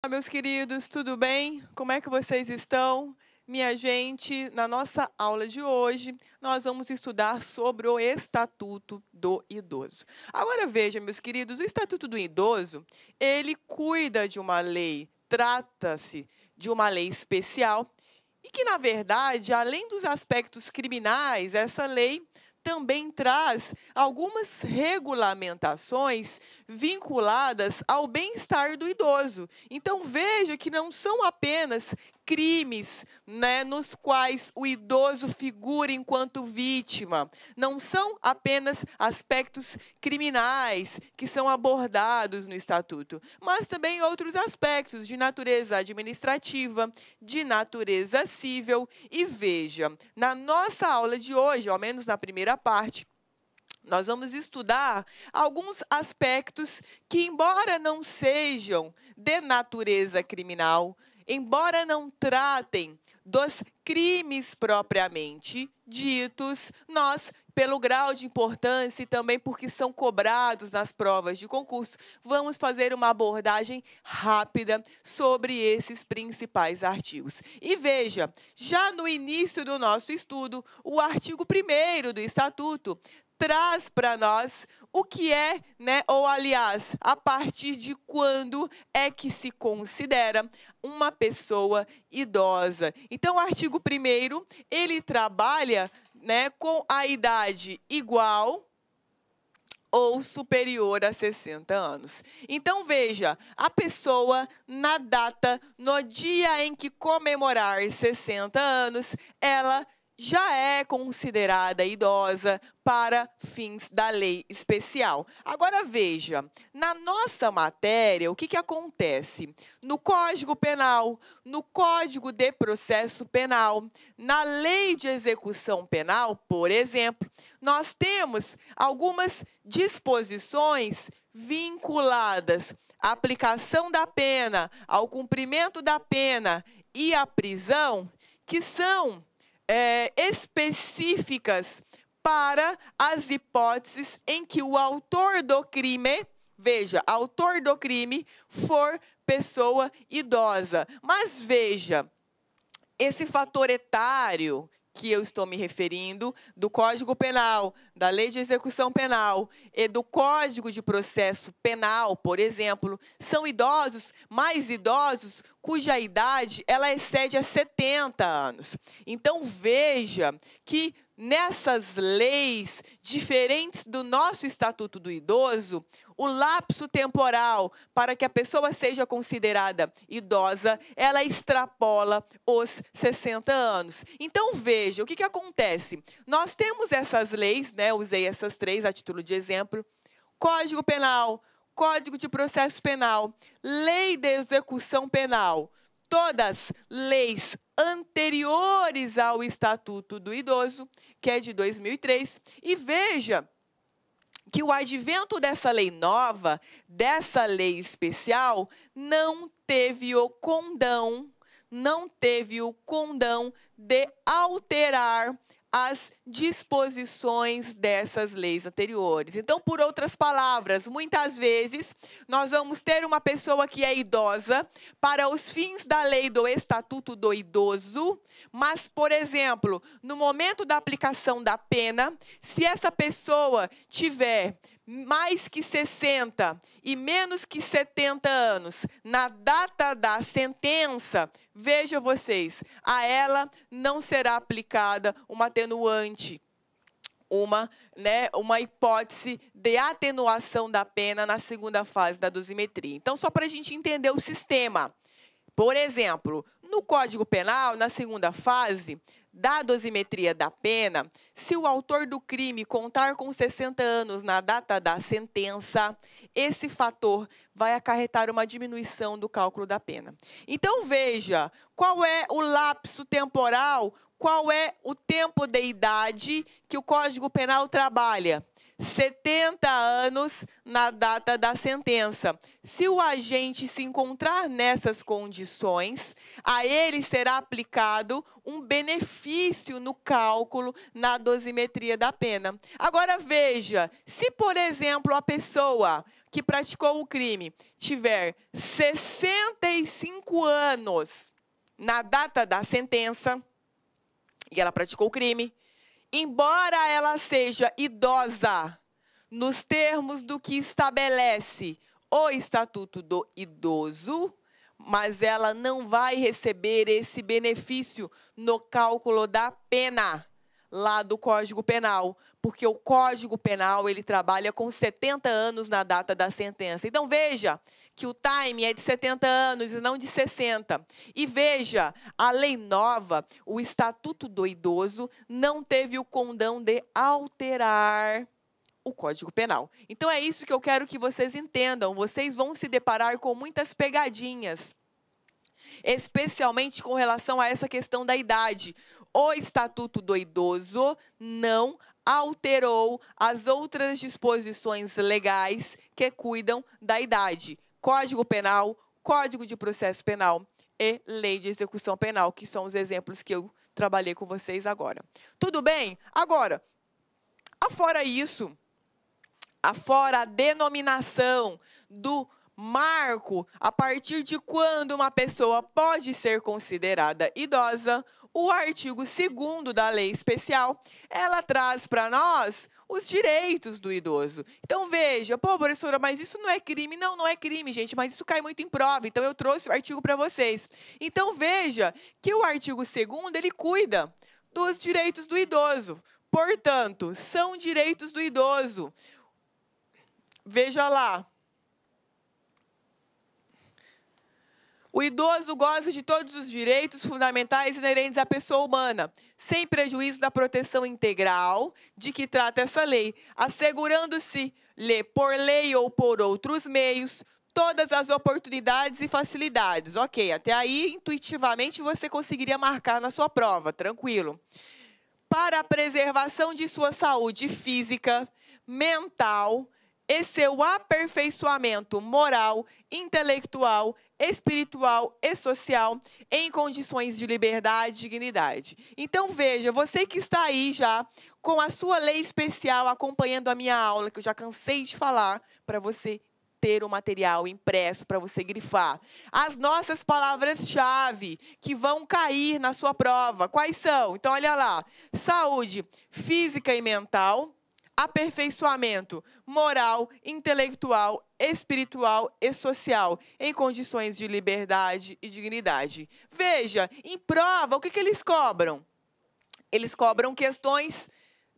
Olá, meus queridos, tudo bem? Como é que vocês estão? Minha gente, na nossa aula de hoje, nós vamos estudar sobre o Estatuto do Idoso. Agora veja, meus queridos, o Estatuto do Idoso, ele cuida de uma lei, trata-se de uma lei especial e que, na verdade, além dos aspectos criminais, essa lei também traz algumas regulamentações vinculadas ao bem-estar do idoso. Então, veja que não são apenas crimes, né, nos quais o idoso figura enquanto vítima. Não são apenas aspectos criminais que são abordados no Estatuto, mas também outros aspectos de natureza administrativa, de natureza civil. E veja, na nossa aula de hoje, ao menos na primeira parte, nós vamos estudar alguns aspectos que, embora não sejam de natureza criminal, embora não tratem dos crimes propriamente ditos, nós, pelo grau de importância e também porque são cobrados nas provas de concurso, vamos fazer uma abordagem rápida sobre esses principais artigos. E veja, já no início do nosso estudo, o artigo 1º do Estatuto traz para nós o que é, né, ou aliás, a partir de quando é que se considera uma pessoa idosa. Então, o artigo 1º, ele trabalha, né, com a idade igual ou superior a 60 anos. Então, veja, a pessoa, na data, no dia em que comemorar 60 anos, ela já é considerada idosa para fins da lei especial. Agora, veja, na nossa matéria, o que acontece? No Código Penal, no Código de Processo Penal, na Lei de Execução Penal, por exemplo, nós temos algumas disposições vinculadas à aplicação da pena, ao cumprimento da pena e à prisão, que são específicas para as hipóteses em que o autor do crime, veja, autor do crime for pessoa idosa. Mas veja, esse fator etário que eu estou me referindo, do Código Penal, da Lei de Execução Penal e do Código de Processo Penal, por exemplo, são idosos, mais idosos, cuja idade ela excede a 70 anos. Então, veja que nessas leis diferentes do nosso Estatuto do Idoso, o lapso temporal para que a pessoa seja considerada idosa, ela extrapola os 60 anos. Então, veja, o que acontece? Nós temos essas leis, né? Usei essas três a título de exemplo. Código Penal, Código de Processo Penal, Lei de Execução Penal, todas leis anteriores ao Estatuto do Idoso, que é de 2003, e veja que o advento dessa lei nova, dessa lei especial, não teve o condão de alterar as disposições dessas leis anteriores. Então, por outras palavras, muitas vezes nós vamos ter uma pessoa que é idosa para os fins da lei do Estatuto do Idoso, mas, por exemplo, no momento da aplicação da pena, se essa pessoa tiver mais que 60 e menos que 70 anos na data da sentença, veja vocês, a ela não será aplicada uma atenuante, uma hipótese de atenuação da pena na segunda fase da dosimetria. Então, só para a gente entender o sistema. Por exemplo, no Código Penal, na segunda fase da dosimetria da pena, se o autor do crime contar com 60 anos na data da sentença, esse fator vai acarretar uma diminuição do cálculo da pena. Então, veja, qual é o lapso temporal, qual é o tempo de idade que o Código Penal trabalha? 70 anos na data da sentença. Se o agente se encontrar nessas condições, a ele será aplicado um benefício no cálculo na dosimetria da pena. Agora veja, se por exemplo a pessoa que praticou o crime tiver 65 anos na data da sentença e ela praticou o crime, embora ela seja idosa nos termos do que estabelece o Estatuto do Idoso, mas ela não vai receber esse benefício no cálculo da pena lá do Código Penal, porque o Código Penal ele trabalha com 70 anos na data da sentença. Então veja que o time é de 70 anos e não de 60. E veja, a lei nova, o Estatuto do Idoso, não teve o condão de alterar o Código Penal. Então é isso que eu quero que vocês entendam. Vocês vão se deparar com muitas pegadinhas, especialmente com relação a essa questão da idade. O Estatuto do Idoso não alterou as outras disposições legais que cuidam da idade. Código Penal, Código de Processo Penal e Lei de Execução Penal, que são os exemplos que eu trabalhei com vocês agora. Tudo bem? Agora, afora isso, afora a denominação do marco, a partir de quando uma pessoa pode ser considerada idosa, o artigo 2º da lei especial, ela traz para nós os direitos do idoso. Então, veja, pô, professora, mas isso não é crime? Não, não é crime, gente, mas isso cai muito em prova. Então, eu trouxe o artigo para vocês. Então, veja que o artigo 2º, ele cuida dos direitos do idoso. Portanto, são direitos do idoso. Veja lá. O idoso goza de todos os direitos fundamentais inerentes à pessoa humana, sem prejuízo da proteção integral de que trata essa lei, assegurando-se por lei ou por outros meios, todas as oportunidades e facilidades. Ok, até aí, intuitivamente, você conseguiria marcar na sua prova, tranquilo. Para a preservação de sua saúde física, mental e seu aperfeiçoamento moral, intelectual, espiritual e social em condições de liberdade e dignidade. Então, veja, você que está aí já com a sua lei especial acompanhando a minha aula, que eu já cansei de falar, para você ter o material impresso, para você grifar. As nossas palavras-chave que vão cair na sua prova, quais são? Então, olha lá, saúde física e mental, aperfeiçoamento moral, intelectual, espiritual e social, em condições de liberdade e dignidade. Veja, em prova, o que eles cobram? Eles cobram questões,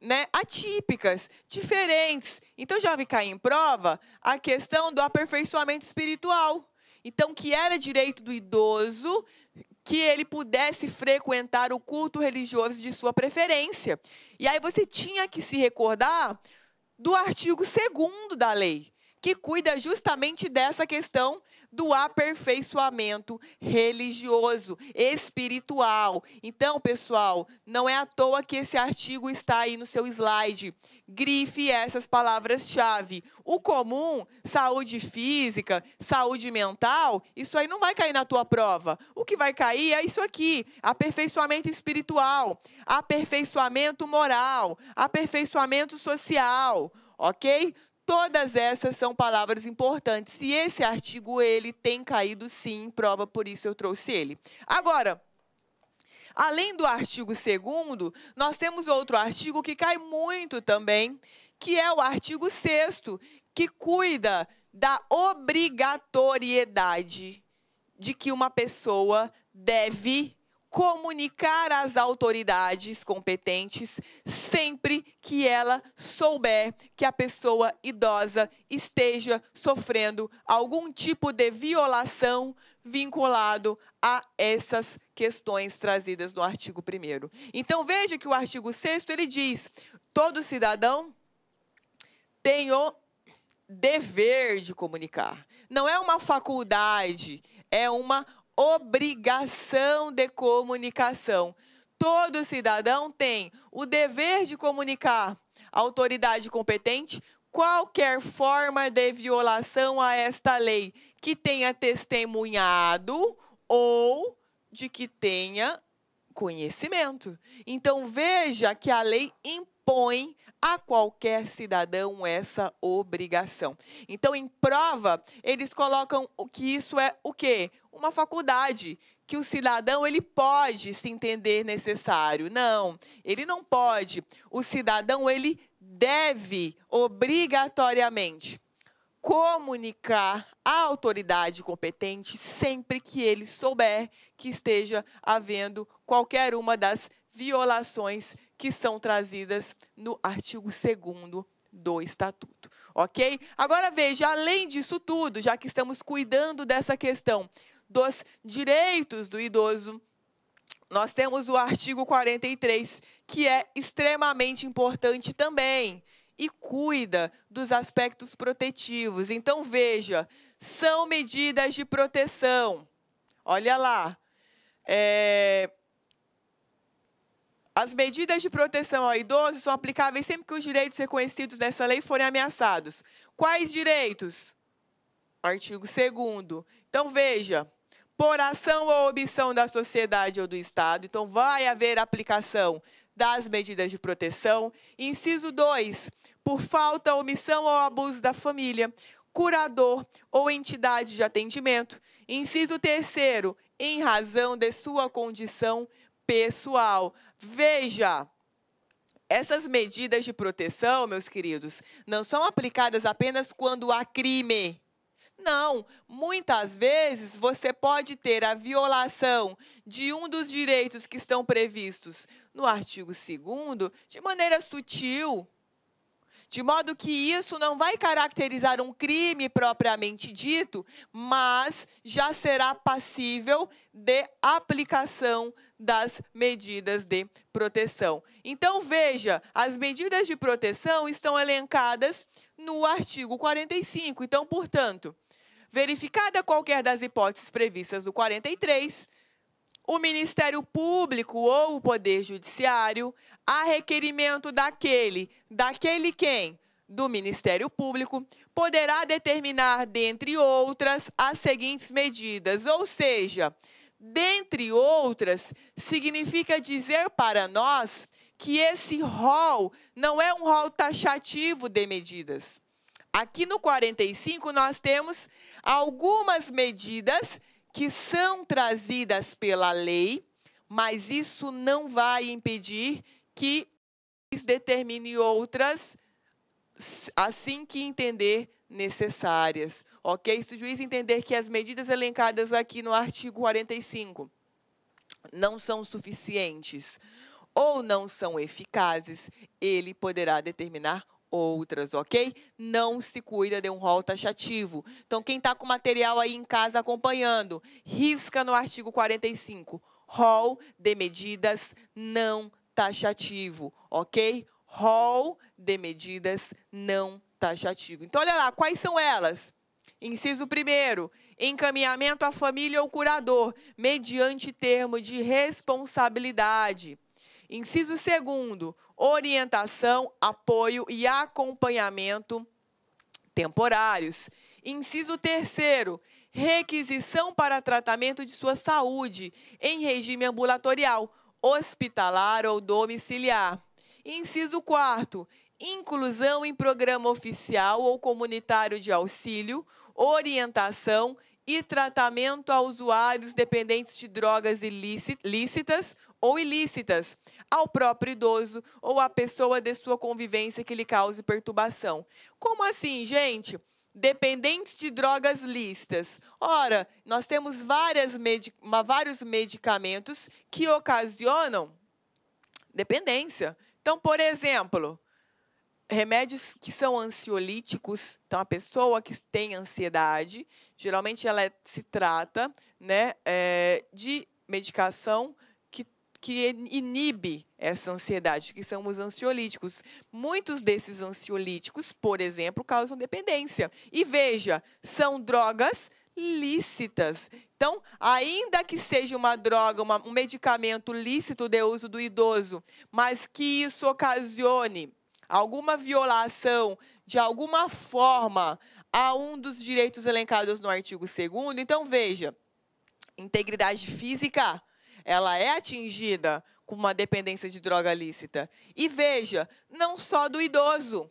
né, atípicas, diferentes. Então, já vi cair em prova a questão do aperfeiçoamento espiritual. Então, que era direito do idoso que ele pudesse frequentar o culto religioso de sua preferência. E aí você tinha que se recordar do artigo 2º da lei, que cuida justamente dessa questão do aperfeiçoamento religioso, espiritual. Então, pessoal, não é à toa que esse artigo está aí no seu slide. Grife essas palavras-chave. O comum, saúde física, saúde mental, isso aí não vai cair na tua prova. O que vai cair é isso aqui, aperfeiçoamento espiritual, aperfeiçoamento moral, aperfeiçoamento social, ok? Todas essas são palavras importantes. E esse artigo, ele tem caído sim em prova, por isso eu trouxe ele. Agora, além do artigo 2º, nós temos outro artigo que cai muito também, que é o artigo 6º, que cuida da obrigatoriedade de que uma pessoa deve comunicar às autoridades competentes sempre que ela souber que a pessoa idosa esteja sofrendo algum tipo de violação vinculado a essas questões trazidas no artigo 1º. Então, veja que o artigo 6º, ele diz: todo cidadão tem o dever de comunicar. Não é uma faculdade, é uma obrigação de comunicação. Todo cidadão tem o dever de comunicar autoridade competente, qualquer forma de violação a esta lei que tenha testemunhado ou de que tenha conhecimento. Então, veja que a lei impõe a qualquer cidadão essa obrigação. Então, em prova, eles colocam que isso é o quê? Uma faculdade, que o cidadão ele pode se entender necessário. Não, ele não pode. O cidadão ele deve obrigatoriamente comunicar à autoridade competente sempre que ele souber que esteja havendo qualquer uma das violações que são trazidas no artigo 2º do Estatuto, ok? Agora veja, além disso tudo, já que estamos cuidando dessa questão dos direitos do idoso, nós temos o artigo 43, que é extremamente importante também e cuida dos aspectos protetivos. Então, veja, são medidas de proteção. Olha lá. As medidas de proteção ao idoso são aplicáveis sempre que os direitos reconhecidos nessa lei forem ameaçados. Quais direitos? Artigo 2º. Então, veja, por ação ou omissão da sociedade ou do Estado, então vai haver aplicação das medidas de proteção. Inciso 2, por falta, omissão ou abuso da família, curador ou entidade de atendimento. Inciso 3º, em razão de sua condição pessoal. Veja, essas medidas de proteção, meus queridos, não são aplicadas apenas quando há crime. Não, muitas vezes você pode ter a violação de um dos direitos que estão previstos no artigo 2º de maneira sutil, de modo que isso não vai caracterizar um crime propriamente dito, mas já será passível de aplicação das medidas de proteção. Então, veja, as medidas de proteção estão elencadas no artigo 45. Então, portanto, verificada qualquer das hipóteses previstas no 43, o Ministério Público ou o Poder Judiciário, a requerimento daquele quem? Do Ministério Público, poderá determinar, dentre outras, as seguintes medidas. Ou seja, dentre outras, significa dizer para nós que esse rol não é um rol taxativo de medidas. Aqui no 45, nós temos algumas medidas que são trazidas pela lei, mas isso não vai impedir que determine outras assim que entender necessárias, ok? Se o juiz entender que as medidas elencadas aqui no artigo 45 não são suficientes ou não são eficazes, ele poderá determinar outras, ok? Não se cuida de um rol taxativo. Então, quem está com material aí em casa acompanhando, risca no artigo 45, rol de medidas não taxativo, ok? Rol de medidas não taxativo. Então, olha lá, quais são elas? Inciso 1º, encaminhamento à família ou curador, mediante termo de responsabilidade. Inciso 2º, orientação, apoio e acompanhamento temporários. Inciso 3º, requisição para tratamento de sua saúde em regime ambulatorial, hospitalar ou domiciliar. Inciso 4º, inclusão em programa oficial ou comunitário de auxílio, orientação e tratamento a usuários dependentes de drogas lícitas ou ilícitas, ao próprio idoso ou à pessoa de sua convivência que lhe cause perturbação. Como assim, gente? Dependentes de drogas lícitas. Ora, nós temos vários medicamentos que ocasionam dependência. Então, por exemplo, remédios que são ansiolíticos. Então, a pessoa que tem ansiedade, geralmente ela se trata, né, de medicação que inibe essa ansiedade, que são os ansiolíticos. Muitos desses ansiolíticos, por exemplo, causam dependência. E veja, são drogas lícitas. Então, ainda que seja uma droga, um medicamento lícito de uso do idoso, mas que isso ocasione alguma violação de alguma forma a um dos direitos elencados no artigo 2º, então veja, integridade física, ela é atingida com uma dependência de droga lícita. E veja, não só do idoso,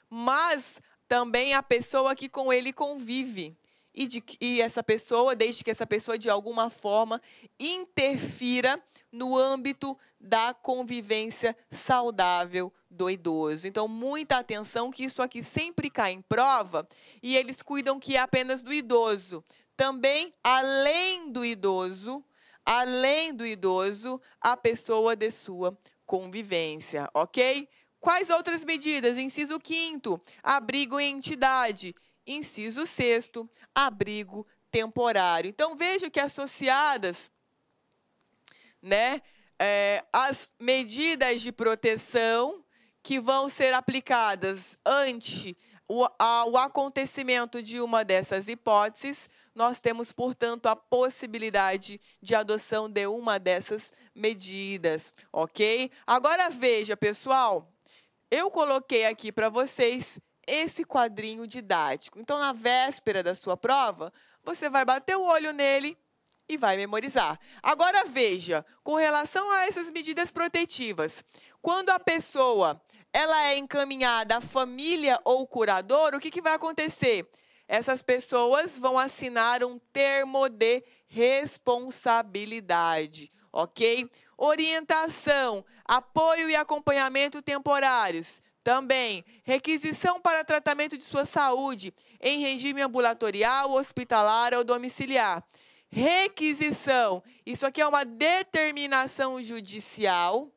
mas também a pessoa que com ele convive. E essa pessoa, desde que essa pessoa de alguma forma interfira no âmbito da convivência saudável do idoso. Então, muita atenção que isso aqui sempre cai em prova e eles cuidam que é apenas do idoso. Também, além do idoso, a pessoa de sua convivência, ok? Quais outras medidas? Inciso 5º, abrigo em entidade. Inciso 6º, abrigo temporário. Então, veja que associadas, né, as medidas de proteção que vão ser aplicadas ante o acontecimento de uma dessas hipóteses, nós temos, portanto, a possibilidade de adoção de uma dessas medidas, ok? Agora, veja, pessoal, eu coloquei aqui para vocês esse quadrinho didático. Então, na véspera da sua prova, você vai bater o olho nele e vai memorizar. Agora, veja, com relação a essas medidas protetivas, quando a pessoa ela é encaminhada à família ou curador, o que vai acontecer? Essas pessoas vão assinar um termo de responsabilidade, ok? Orientação, apoio e acompanhamento temporários. Também, requisição para tratamento de sua saúde em regime ambulatorial, hospitalar ou domiciliar. Requisição, isso aqui é uma determinação judicial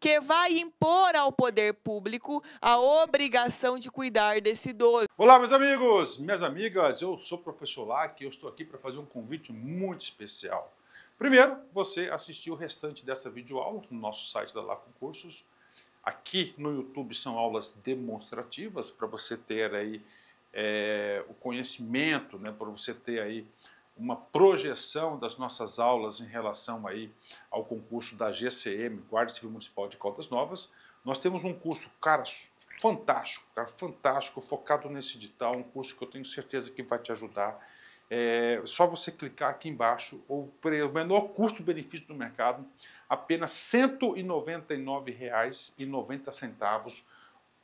que vai impor ao poder público a obrigação de cuidar desse idoso. Olá, meus amigos, minhas amigas, eu sou o professor Lac e eu estou aqui para fazer um convite muito especial. Primeiro, você assistir o restante dessa videoaula no nosso site da Lac Cursos. Aqui no YouTube são aulas demonstrativas para você ter aí o conhecimento, né, para você ter aí uma projeção das nossas aulas em relação aí ao concurso da GCM, Guarda Civil Municipal de Caldas Novas. Nós temos um curso, cara, fantástico, focado nesse edital, um curso que eu tenho certeza que vai te ajudar. Só você clicar aqui embaixo, o menor custo-benefício do mercado, apenas R$ 199,90,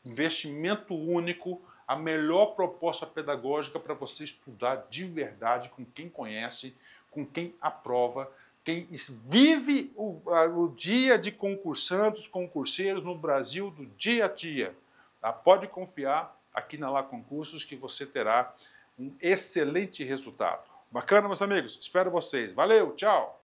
investimento único, a melhor proposta pedagógica para você estudar de verdade com quem conhece, com quem aprova, quem vive o dia de concursantes, concurseiros no Brasil do dia a dia. Tá? Pode confiar aqui na Lac Concursos que você terá um excelente resultado. Bacana, meus amigos? Espero vocês. Valeu, tchau!